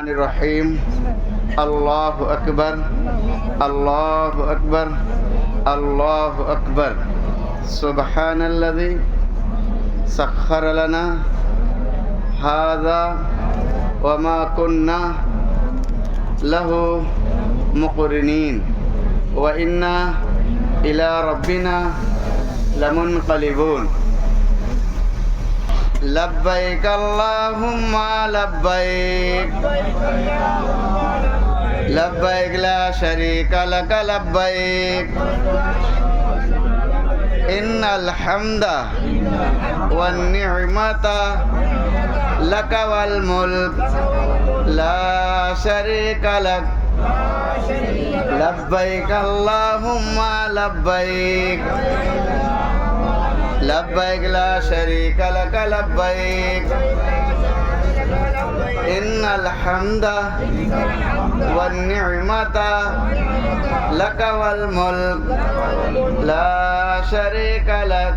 الرحيم الله أكبر الله أكبر الله أكبر سبحان الذي سخر لنا هذا وما كنا له مقرنين وإنا إلى ربنا لمنقلبون لبيك اللهم لبيك لبيك لا شريك لك لبيك إن الحمد والنعمة لك والملك لا شريك لك لبيك اللهم لبيك لبيك لا شريك لك لبيك إن الحمد والنعمة لك والملك لا شريك لك